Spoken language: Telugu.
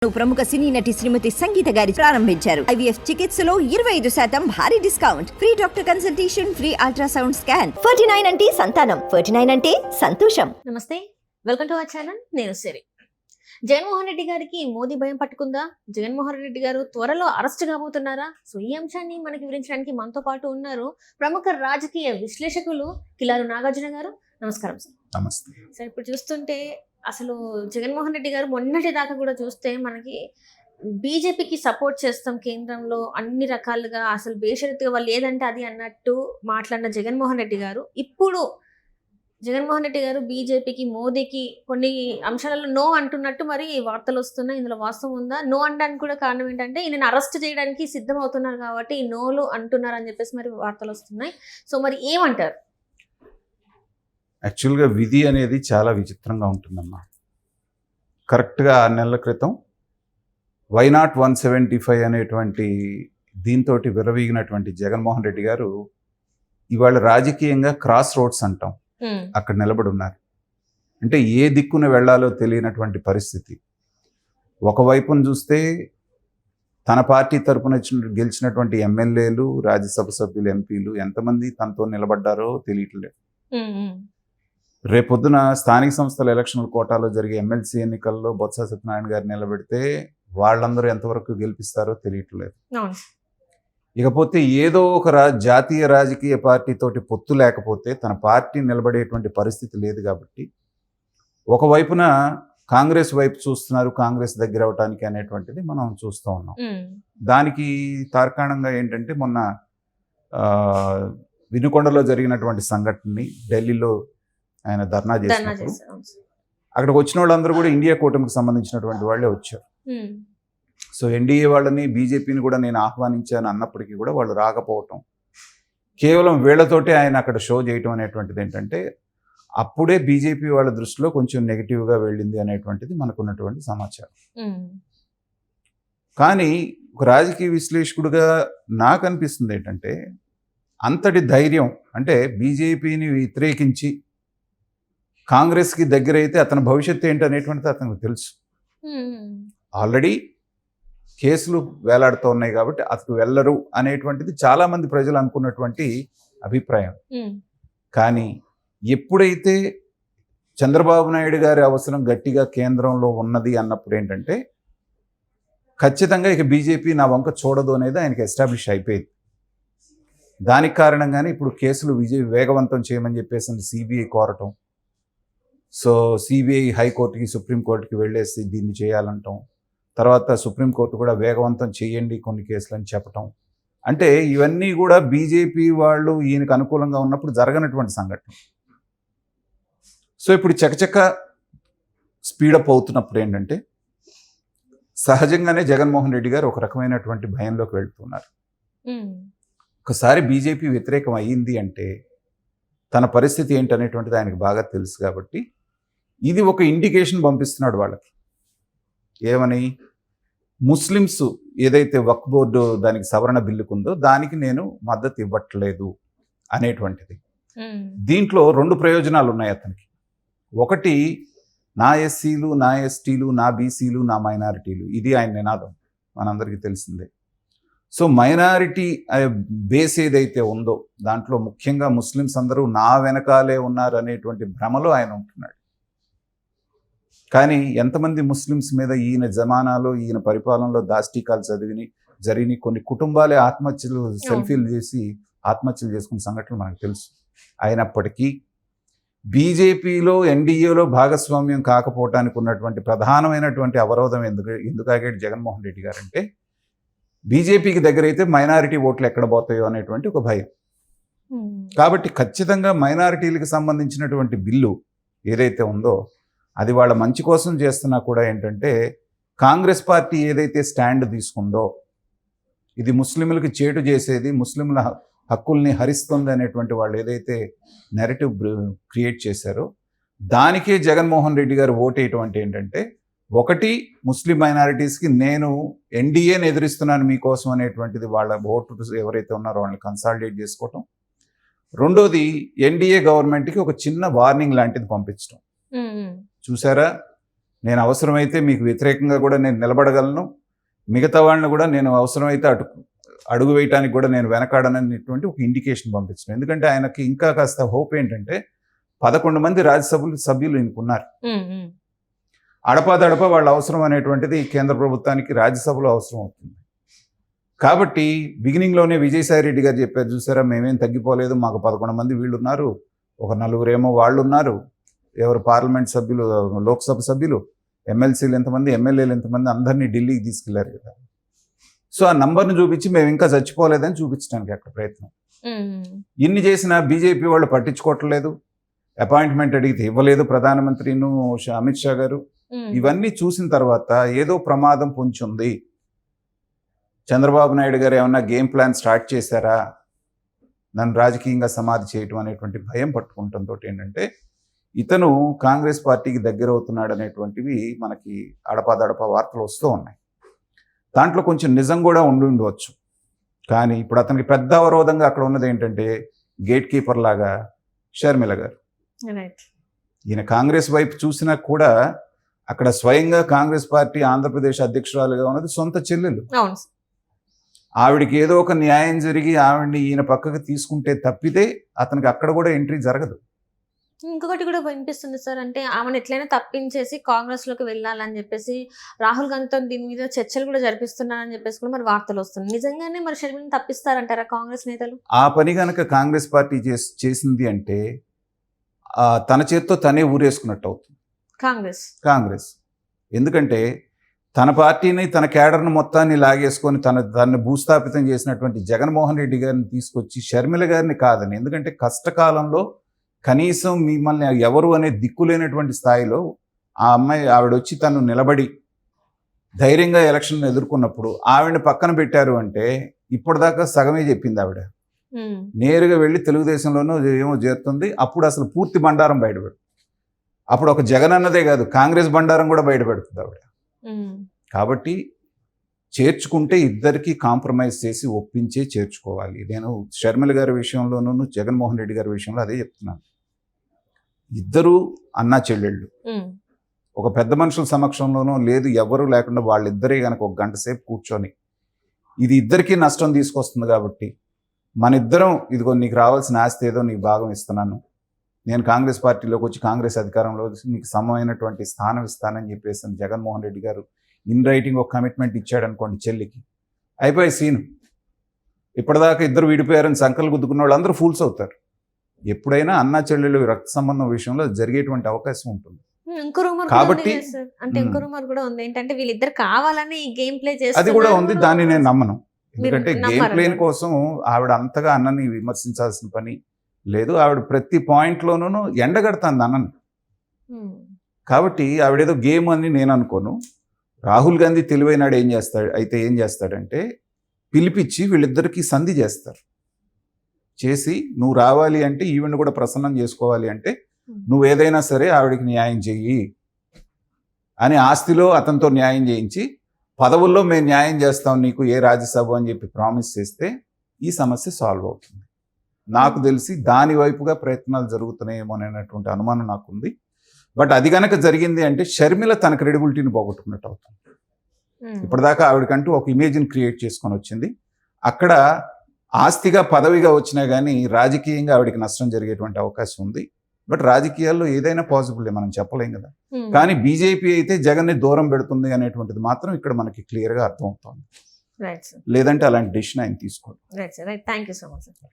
ప్రముఖ సినీ నటి శ్రీమతి సంగీత గారి ప్రారంభించారు. ఐవీఎఫ్ చికిత్సలో 25% భారీ discount, free doctor consultation, free ultrasound scan. 49 అంటే సంతానం, 49 అంటే సంతోషం. నమస్తే, వెల్కమ్ టు అవర్ ఛానల్. నేను సిరి. జగన్మోహన్ రెడ్డి గారికి మోదీ భయం పట్టుకుందా? జగన్మోహన్ రెడ్డి గారు త్వరలో అరెస్ట్ కాబోతున్నారా? సో ఈ అంశాన్ని మనకి వివరించడానికి మనతో పాటు ఉన్నారు ప్రముఖ రాజకీయ విశ్లేషకులు కిలారు నాగార్జున గారు. నమస్కారం సార్. నమస్తే సార్, ఇప్పుడు చూస్తుంటే అసలు జగన్మోహన్ రెడ్డి గారు మొన్నటి దాకా కూడా చూస్తే మనకి బీజేపీకి సపోర్ట్ చేస్తాం కేంద్రంలో అన్ని రకాలుగా, అసలు బేషరతుగా వాళ్ళు ఏదంటే అది అన్నట్టు మాట్లాడిన జగన్మోహన్ రెడ్డి గారు ఇప్పుడు జగన్మోహన్ రెడ్డి గారు బీజేపీకి, మోదీకి కొన్ని అంశాలలో నో అంటున్నట్టు మరి వార్తలు వస్తున్నాయి. ఇందులో వాస్తవం ఉందా? నో అనడానికి కూడా కారణం ఏంటంటే ఈయన అరెస్ట్ చేయడానికి సిద్ధం అవుతున్నారు కాబట్టి ఈ నోలు అంటున్నారు అని చెప్పేసి మరి వార్తలు వస్తున్నాయి. సో మరి ఏమంటారు? యాక్చువల్గా విధి అనేది చాలా విచిత్రంగా ఉంటుందమ్మా. కరెక్ట్గా 6 నెలల క్రితం వైనాట్ 175 అనేటువంటి దీంతో విరవీగినటువంటి జగన్మోహన్ రెడ్డి గారు ఇవాళ రాజకీయంగా క్రాస్ రోడ్స్ అంటాం, అక్కడ నిలబడి ఉన్నారు. అంటే ఏ దిక్కున వెళ్లాలో తెలియనటువంటి పరిస్థితి. ఒకవైపున చూస్తే తన పార్టీ తరపున గెలిచినటువంటి ఎమ్మెల్యేలు, రాజ్యసభ సభ్యులు, ఎంపీలు ఎంతమంది తనతో నిలబడ్డారో తెలియట్లేదు. రేపొద్దున స్థానిక సంస్థల ఎలక్షన్ల కోటాలో జరిగే ఎమ్మెల్సీ ఎన్నికల్లో బొత్స సత్యనారాయణ గారు నిలబెడితే వాళ్ళందరూ ఎంతవరకు గెలిపిస్తారో తెలియట్లేదు. ఇకపోతే ఏదో ఒక జాతీయ రాజకీయ పార్టీతోటి పొత్తు లేకపోతే తన పార్టీ నిలబడేటువంటి పరిస్థితి లేదు. కాబట్టి ఒకవైపున కాంగ్రెస్ వైపు చూస్తున్నారు, కాంగ్రెస్ దగ్గర అవటానికి అనేటువంటిది మనం చూస్తూ ఉన్నాం. దానికి తార్కాణంగా ఏంటంటే మొన్న వినుకొండలో జరిగినటువంటి సంఘటనని, ఢిల్లీలో ఆయన ధర్నా చేసినప్పుడు అక్కడికి వచ్చిన వాళ్ళందరూ కూడా ఇండియా కూటమికి సంబంధించినటువంటి వాళ్ళే వచ్చారు. సో ఎన్డీఏ వాళ్ళని, బీజేపీని కూడా నేను ఆహ్వానించాను అన్నప్పటికీ కూడా వాళ్ళు రాకపోవటం, కేవలం వీళ్లతోటే ఆయన అక్కడ షో చేయటం అనేటువంటిది ఏంటంటే అప్పుడే బీజేపీ వాళ్ళ దృష్టిలో కొంచెం నెగిటివ్గా వెళ్ళింది అనేటువంటిది మనకున్నటువంటి సమాచారం. కానీ ఒక రాజకీయ విశ్లేషకుడిగా నాకు అనిపిస్తుంది ఏంటంటే అంతటి ధైర్యం, అంటే బీజేపీని వ్యతిరేకించి కాంగ్రెస్కి దగ్గర అయితే అతని భవిష్యత్తు ఏంటనేటువంటిది అతనికి తెలుసు. ఆల్రెడీ కేసులు వేలాడుతూ ఉన్నాయి కాబట్టి అతను వెళ్ళరు అనేటువంటిది చాలామంది ప్రజలు అనుకున్నటువంటి అభిప్రాయం. కానీ ఎప్పుడైతే చంద్రబాబు నాయుడు గారి అవసరం గట్టిగా కేంద్రంలో ఉన్నది అన్నప్పుడు ఏంటంటే ఖచ్చితంగా ఇక బీజేపీ నా వంక చూడదు అనేది ఆయనకి ఎస్టాబ్లిష్ అయిపోయింది. దానికి కారణంగానే ఇప్పుడు కేసులు వేగవంతం చేయమని చెప్పేసి సిబిఐ కోరటం, సో సిబిఐ హైకోర్టుకి, సుప్రీంకోర్టుకి వెళ్ళేసి దీన్ని చేయాలంటాం, తర్వాత సుప్రీంకోర్టు కూడా వేగవంతం చేయండి కొన్ని కేసులని చెప్పటం. అంటే ఇవన్నీ కూడా బీజేపీ వాళ్ళు ఈయనకు అనుకూలంగా ఉన్నప్పుడు జరగనటువంటి సంఘటన. సో ఇప్పుడు చకచక స్పీడప్ అవుతున్నప్పుడు ఏంటంటే సహజంగానే జగన్మోహన్ రెడ్డి గారు ఒక రకమైనటువంటి భయంలోకి వెళ్తున్నారు. ఒకసారి బీజేపీ వ్యతిరేకం అయ్యింది అంటే తన పరిస్థితి ఏంటనేటువంటిది ఆయనకు బాగా తెలుసు. కాబట్టి ఇది ఒక ఇండికేషన్ పంపిస్తున్నాడు వాళ్ళకి. ఏమని? ముస్లిమ్స్ ఏదైతే వక్ఫ్ బోర్డు దానికి సవరణ బిల్లుకు ఉందో దానికి నేను మద్దతు ఇవ్వట్లేదు అనేటువంటిది. దీంట్లో 2 ప్రయోజనాలు ఉన్నాయి అతనికి. ఒకటి, నా ఎస్సీలు, నా ఎస్టీలు, నా బీసీలు, నా మైనారిటీలు, ఇది ఆయన నినాదం, మనందరికీ తెలిసిందే. సో మైనారిటీ బేస్ ఏదైతే ఉందో దాంట్లో ముఖ్యంగా ముస్లిమ్స్ అందరూ నా వెనకాలే ఉన్నారు అనేటువంటి భ్రమలో ఆయన ఉంటున్నాడు. కానీ ఎంతమంది ముస్లిమ్స్ మీద ఈయన జమానాలో, ఈయన పరిపాలనలో దాష్టీకాలు జరిగిన కొన్ని కుటుంబాలే ఆత్మహత్యలు, సెల్ఫీలు చేసి ఆత్మహత్యలు చేసుకున్న సంఘటనలు మనకు తెలుసు. అయినప్పటికీ బీజేపీలో, ఎన్డీఏలో భాగస్వామ్యం కాకపోవటానికి ఉన్నటువంటి ప్రధానమైనటువంటి అవరోధం ఎందుకాగాడు జగన్మోహన్ రెడ్డి గారు అంటే బీజేపీకి దగ్గర అయితే మైనారిటీ ఓట్లు ఎక్కడ పోతాయో అనేటువంటి ఒక భయం. కాబట్టి ఖచ్చితంగా మైనారిటీలకు సంబంధించినటువంటి బిల్లు ఏదైతే ఉందో అది వాళ్ళ మంచి కోసం చేస్తున్నా కూడా ఏంటంటే కాంగ్రెస్ పార్టీ ఏదైతే స్టాండ్ తీసుకుందో ఇది ముస్లింలకు చేటు చేసేది, ముస్లింల హక్కుల్ని హరిస్తుంది అనేటువంటి వాళ్ళు ఏదైతే నెరేటివ్ క్రియేట్ చేశారో దానికే జగన్మోహన్ రెడ్డి గారు ఓటేయటం అంటే ఏంటంటే, ఒకటి, ముస్లిం మైనారిటీస్కి నేను ఎన్డీఏని ఎదిరిస్తున్నాను మీకోసం అనేటువంటిది వాళ్ళ ఓటు ఎవరైతే ఉన్నారో వాళ్ళని కన్సాలిడేట్ చేసుకోవటం. రెండోది, ఎన్డీఏ గవర్నమెంట్కి ఒక చిన్న వార్నింగ్ లాంటిది పంపించడం. చూసారా, నేను అవసరమైతే మీకు వ్యతిరేకంగా కూడా నేను నిలబడగలను, మిగతా వాళ్ళని కూడా నేను అవసరమైతే అడుగు వేయటానికి కూడా నేను వెనకాడననేటువంటి ఒక ఇండికేషన్ పంపించాను. ఎందుకంటే ఆయనకి ఇంకా కాస్త హోప్ ఏంటంటే 11 మంది రాజ్యసభ సభ్యులు ఈయనకున్నారు. అడపాదడప వాళ్ళ అవసరం అనేటువంటిది కేంద్ర ప్రభుత్వానికి రాజ్యసభలో అవసరం అవుతుంది. కాబట్టి బిగినింగ్లోనే విజయసాయి రెడ్డి గారు చెప్పారు, చూసారా మేమేం తగ్గిపోలేదు, మాకు 11 మంది వీళ్ళు ఉన్నారు, ఒక 4 వాళ్ళు ఉన్నారు, ఎవరు పార్లమెంట్ సభ్యులు, లోక్సభ సభ్యులు, ఎమ్మెల్సీలు ఎంతమంది, ఎమ్మెల్యేలు ఎంతమంది, అందరినీ ఢిల్లీకి తీసుకెళ్లారు కదా. సో ఆ నంబర్ని చూపించి మేము ఇంకా చచ్చిపోలేదని చూపించడానికి అక్కడ ప్రయత్నం. ఇన్ని చేసినా బీజేపీ వాళ్ళు పట్టించుకోవట్లేదు, అపాయింట్మెంట్ అడిగితే ఇవ్వలేదు ప్రధానమంత్రిను అమిత్ షా గారు. ఇవన్నీ చూసిన తర్వాత ఏదో ప్రమాదం పొంచి ఉంది, చంద్రబాబు నాయుడు గారు ఏమన్నా గేమ్ ప్లాన్ స్టార్ట్ చేశారా, నన్ను రాజకీయంగా సమాధి చేయటం అనేటువంటి భయం పట్టుకుంటంతో ఏంటంటే ఇతను కాంగ్రెస్ పార్టీకి దగ్గర అవుతున్నాడు అనేటువంటివి మనకి అడపాదడపా వార్తలు వస్తూ ఉన్నాయి. దాంట్లో కొంచెం నిజం కూడా ఉండవచ్చు. కానీ ఇప్పుడు అతనికి పెద్ద అవరోధంగా అక్కడ ఉన్నది ఏంటంటే గేట్ కీపర్ లాగా షర్మిల గారు. ఈయన కాంగ్రెస్ వైపు చూసినా కూడా అక్కడ స్వయంగా కాంగ్రెస్ పార్టీ ఆంధ్రప్రదేశ్ అధ్యక్షురాలుగా ఉన్నది సొంత చెల్లెలు. ఆవిడికి ఏదో ఒక న్యాయం జరిగి ఆవిడ్ని ఈయన పక్కకు తీసుకుంటే తప్పితే అతనికి అక్కడ కూడా ఎంట్రీ జరగదు. ఇంకొకటి కూడా వినిపిస్తుంది సార్, అంటే ఆమెను ఎట్లయినా తప్పించేసి కాంగ్రెస్ లోకి వెళ్ళాలని చెప్పేసి రాహుల్ గాంధీతో దీని మీద చర్చలు కూడా జరిపిస్తున్నారని చెప్పేసి కూడా మరి వార్తలు వస్తున్నాయి. నిజంగానే మరి షర్మిలను తప్పిస్తారంటారా కాంగ్రెస్ నేతలు? ఆ పని కనుక కాంగ్రెస్ పార్టీ చేసింది అంటే తన చేత్తో తనే ఊరేసుకున్నట్టు అవుతుంది కాంగ్రెస్. ఎందుకంటే తన పార్టీని, తన కేడర్ను మొత్తాన్ని లాగేసుకొని తనని భూస్థాపితం చేసినటువంటి జగన్మోహన్ రెడ్డి గారిని తీసుకొచ్చి షర్మిల గారిని కాదని, ఎందుకంటే కష్టకాలంలో కనీసం మిమ్మల్ని ఎవరు అనే దిక్కులేనటువంటి స్థాయిలో ఆవిడ వచ్చి తను నిలబడి ధైర్యంగా ఎలక్షన్ ఎదుర్కొన్నప్పుడు ఆవిడని పక్కన పెట్టారు అంటే ఇప్పటిదాకా సగమే చెప్పింది ఆవిడ. నేరుగా వెళ్ళి తెలుగుదేశంలోనూ ఏమో చేరుతుంది. అప్పుడు అసలు పూర్తి బండారం బయటపెడుతుంది. అప్పుడు ఒక జగన్ అన్నదే కాదు, కాంగ్రెస్ బండారం కూడా బయటపెడుతుంది ఆవిడ. కాబట్టి చేర్చుకుంటే ఇద్దరికి కాంప్రమైజ్ చేసి ఒప్పించే చేర్చుకోవాలి. నేను షర్మిల గారి విషయంలోనూ జగన్మోహన్ రెడ్డి గారి విషయంలో అదే చెప్తున్నాను. ఇద్దరు అన్నా చెల్లెళ్ళు ఒక పెద్ద మనుషుల సమక్షంలోనూ లేదు, ఎవరు లేకుండా వాళ్ళిద్దరే కనుక ఒక గంట సేపు కూర్చొని ఇది ఇద్దరికీ నష్టం తీసుకొస్తుంది కాబట్టి మన ఇద్దరం ఇదిగో నీకు రావాల్సిన ఆస్తి ఏదో నీకు భాగం ఇస్తున్నాను, నేను కాంగ్రెస్ పార్టీలోకి వచ్చి కాంగ్రెస్ అధికారంలో నీకు సమమైనటువంటి స్థానం ఇస్తానని చెప్పేసి జగన్మోహన్ రెడ్డి గారు ఇన్ రైటింగ్ ఒక కమిట్మెంట్ ఇచ్చాడు అనుకోండి చెల్లికి, అయిపోయి సీను. ఇప్పటిదాకా ఇద్దరు విడిపోయారని సంకలు గుద్దుకున్న వాళ్ళు అందరూ ఫూల్స్ అవుతారు. ఎప్పుడైనా అన్నా చెల్లెలు రక్త సంబంధం విషయంలో జరిగేటువంటి అవకాశం ఉంటుంది. కాబట్టి ఇంకో రూమర్ కూడా ఉంది ఏంటంటే వీళ్ళిద్దరు కావాలని ఈ గేమ్ ప్లే చేస్తారు. అది కూడా ఉంది, దాన్ని నేను నమ్మను. ఎందుకంటే గేమ్ ప్లేన్ కోసం ఆవిడ అంతగా అన్నని విమర్శించాల్సిన పని లేదు. ఆవిడ ప్రతి పాయింట్లోనూ ఎండగడుతుంది అన్నని. కాబట్టి ఆవిడేదో గేమ్ అని నేను అనుకోను. రాహుల్ గాంధీ తెలివైనాడు ఏం చేస్తాడంటే పిలిపించి వీళ్ళిద్దరికీ సంధి చేస్తారు. చేసి నువ్వు రావాలి అంటే ఈవెన్ కూడా ప్రసన్నం చేసుకోవాలి అంటే నువ్వు ఏదైనా సరే ఆవిడకి న్యాయం చెయ్యి అని ఆస్తిలో అతనితో న్యాయం చేయించి పదవుల్లో మేము న్యాయం చేస్తాం నీకు ఏ రాజ్యసభ అని చెప్పి ప్రామిస్ చేస్తే ఈ సమస్య సాల్వ్ అవుతుంది. నాకు తెలిసి దాని వైపుగా ప్రయత్నాలు జరుగుతున్నాయేమో అనేటువంటి అనుమానం నాకుంది. బట్ అది కనుక జరిగింది అంటే షర్మిల తన క్రెడిబిలిటీని పోగొట్టుకున్నట్టు అవుతుంది. ఇప్పటిదాకా ఆవిడకంటూ ఒక ఇమేజ్ని క్రియేట్ చేసుకొని వచ్చింది. అక్కడ ఆస్తిగా పదవిగా వచ్చినా కానీ రాజకీయంగా ఆవిడకి నష్టం జరిగేటువంటి అవకాశం ఉంది. బట్ రాజకీయాల్లో ఏదైనా పాసిబుల్ మనం చెప్పలేం కదా. కానీ బీజేపీ అయితే జగన్ని దూరం పెడుతుంది అనేటువంటిది మాత్రం ఇక్కడ మనకి క్లియర్గా అర్థమవుతుంది. లేదంటే అలాంటి డిసిషన్ ఆయన తీసుకోండి. Right sir, right. Thank you so much sir.